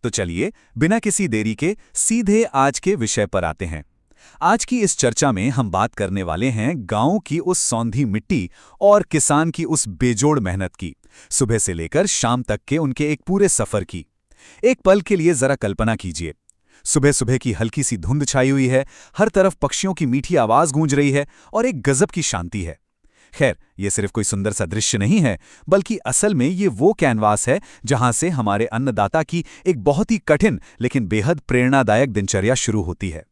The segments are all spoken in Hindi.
तो चलिए बिना किसी देरी के सीधे आज के विषय पर आते हैं। आज की इस चर्चा में हम बात करने वाले हैं गांव की उस सौंधी मिट्टी और किसान की उस बेजोड़ मेहनत की, सुबह से लेकर शाम तक के उनके एक पूरे सफर की। एक पल के लिए जरा कल्पना कीजिए, सुबह सुबह की हल्की सी धुंध छाई हुई है, हर तरफ पक्षियों की मीठी आवाज गूंज रही है और एक गजब की शांति है। खैर, ये सिर्फ कोई सुंदर सा दृश्य नहीं है, बल्कि असल में ये वो कैनवास है जहां से हमारे अन्नदाता की एक बहुत ही कठिन लेकिन बेहद प्रेरणादायक दिनचर्या शुरू होती है।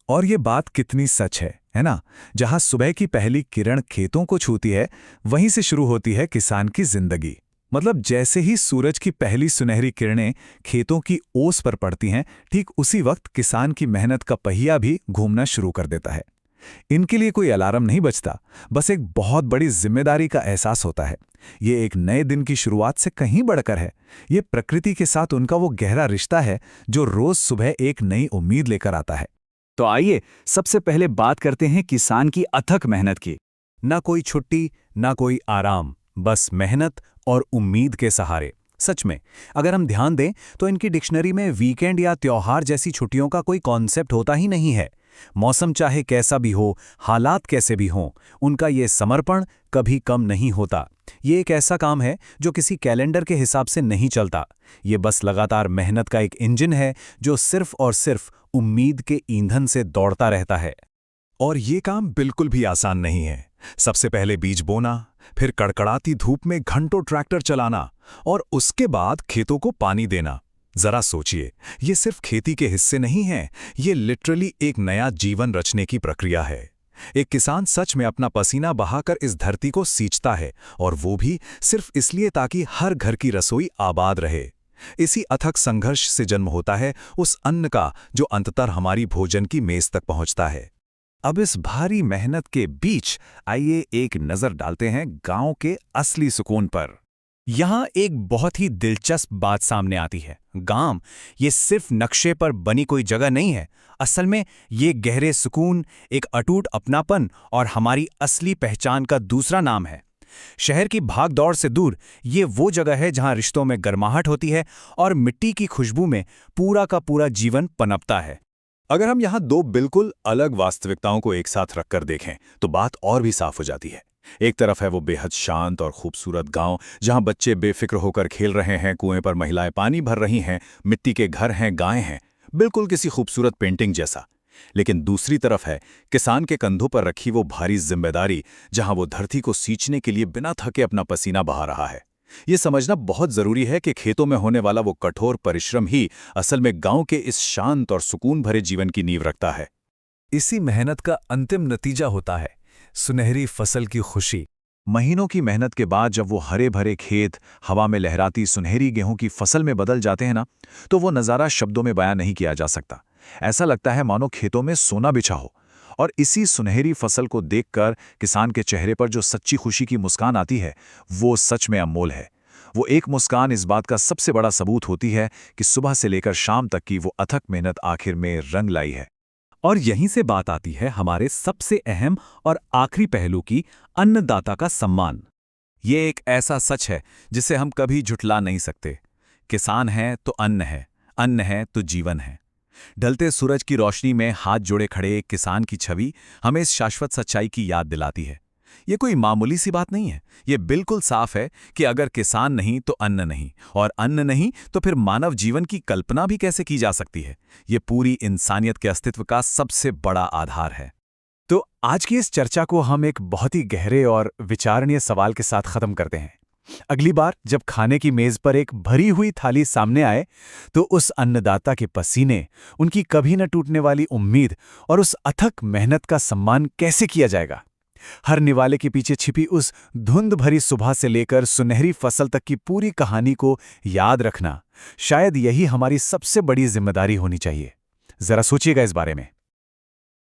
और ये बात कितनी सच है ना? जहां सुबह की पहली किरण खेतों को छूती है, वहीं से शुरू होती है किसान की जिंदगी। मतलब जैसे ही सूरज की पहली सुनहरी किरणें खेतों की ओस पर पड़ती हैं, ठीक उसी वक्त किसान की मेहनत का पहिया भी घूमना शुरू कर देता है। इनके लिए कोई अलार्म नहीं बजता, बस एक बहुत बड़ी जिम्मेदारी का एहसास होता है। ये एक नए दिन की शुरुआत से कहीं बढ़कर है। ये प्रकृति के साथ उनका वो गहरा रिश्ता है जो रोज सुबह एक नई उम्मीद लेकर आता है। तो आइए सबसे पहले बात करते हैं किसान की अथक मेहनत की। ना कोई छुट्टी, ना कोई आराम, बस मेहनत और उम्मीद के सहारे। सच में, अगर हम ध्यान दें तो इनकी डिक्शनरी में वीकेंड या त्योहार जैसी छुट्टियों का कोई कॉन्सेप्ट होता ही नहीं है। मौसम चाहे कैसा भी हो, हालात कैसे भी हों, उनका ये समर्पण कभी कम नहीं होता। ये एक ऐसा काम है जो किसी कैलेंडर के हिसाब से नहीं चलता। ये बस लगातार मेहनत का एक इंजन है जो सिर्फ और सिर्फ उम्मीद के ईंधन से दौड़ता रहता है। और ये काम बिल्कुल भी आसान नहीं है। सबसे पहले बीज बोना, फिर कड़कड़ाती धूप में घंटों ट्रैक्टर चलाना और उसके बाद खेतों को पानी देना। जरा सोचिए, ये सिर्फ खेती के हिस्से नहीं हैं, ये लिटरली एक नया जीवन रचने की प्रक्रिया है। एक किसान सच में अपना पसीना बहाकर इस धरती को सींचता है, और वो भी सिर्फ इसलिए ताकि हर घर की रसोई आबाद रहे। इसी अथक संघर्ष से जन्म होता है उस अन्न का जो अंततः हमारी भोजन की मेज तक पहुंचता है। अब इस भारी मेहनत के बीच आइए एक नजर डालते हैं गांव के असली सुकून पर। यहाँ एक बहुत ही दिलचस्प बात सामने आती है। गांव ये सिर्फ नक्शे पर बनी कोई जगह नहीं है। असल में ये गहरे सुकून, एक अटूट अपनापन और हमारी असली पहचान का दूसरा नाम है। शहर की भाग दौड़ से दूर ये वो जगह है जहां रिश्तों में गर्माहट होती है और मिट्टी की खुशबू में पूरा का पूरा जीवन पनपता है। अगर हम यहाँ दो बिल्कुल अलग वास्तविकताओं को एक साथ रखकर देखें तो बात और भी साफ हो जाती है। एक तरफ है वो बेहद शांत और खूबसूरत गांव जहां बच्चे बेफिक्र होकर खेल रहे हैं, कुएं पर महिलाएं पानी भर रही हैं, मिट्टी के घर हैं, गायें हैं, बिल्कुल किसी खूबसूरत पेंटिंग जैसा। लेकिन दूसरी तरफ है किसान के कंधों पर रखी वो भारी जिम्मेदारी, जहां वो धरती को सींचने के लिए बिना थके अपना पसीना बहा रहा है। ये समझना बहुत जरूरी है कि खेतों में होने वाला वो कठोर परिश्रम ही असल में गांव के इस शांत और सुकून भरे जीवन की नींव रखता है। इसी मेहनत का अंतिम नतीजा होता है सुनहरी फसल की खुशी। महीनों की मेहनत के बाद जब वो हरे भरे खेत हवा में लहराती सुनहरी गेहूं की फसल में बदल जाते हैं ना, तो वो नज़ारा शब्दों में बयां नहीं किया जा सकता। ऐसा लगता है मानो खेतों में सोना बिछा हो। और इसी सुनहरी फसल को देखकर किसान के चेहरे पर जो सच्ची खुशी की मुस्कान आती है, वो सच में अनमोल है। वो एक मुस्कान इस बात का सबसे बड़ा सबूत होती है कि सुबह से लेकर शाम तक की वो अथक मेहनत आखिर में रंग लाई है। और यहीं से बात आती है हमारे सबसे अहम और आखिरी पहलू की, अन्नदाता का सम्मान। ये एक ऐसा सच है जिसे हम कभी झुठला नहीं सकते। किसान है तो अन्न है, अन्न है तो जीवन है। ढलते सूरज की रोशनी में हाथ जोड़े खड़े एक किसान की छवि हमें इस शाश्वत सच्चाई की याद दिलाती है। ये कोई मामूली सी बात नहीं है। ये बिल्कुल साफ है कि अगर किसान नहीं तो अन्न नहीं, और अन्न नहीं तो फिर मानव जीवन की कल्पना भी कैसे की जा सकती है। ये पूरी इंसानियत के अस्तित्व का सबसे बड़ा आधार है। तो आज की इस चर्चा को हम एक बहुत ही गहरे और विचारणीय सवाल के साथ खत्म करते हैं। अगली बार जब खाने की मेज पर एक भरी हुई थाली सामने आए, तो उस अन्नदाता के पसीने, उनकी कभी न टूटने वाली उम्मीद और उस अथक मेहनत का सम्मान कैसे किया जाएगा। हर निवाले के पीछे छिपी उस धुंध भरी सुबह से लेकर सुनहरी फसल तक की पूरी कहानी को याद रखना, शायद यही हमारी सबसे बड़ी जिम्मेदारी होनी चाहिए। जरा सोचिएगा इस बारे में।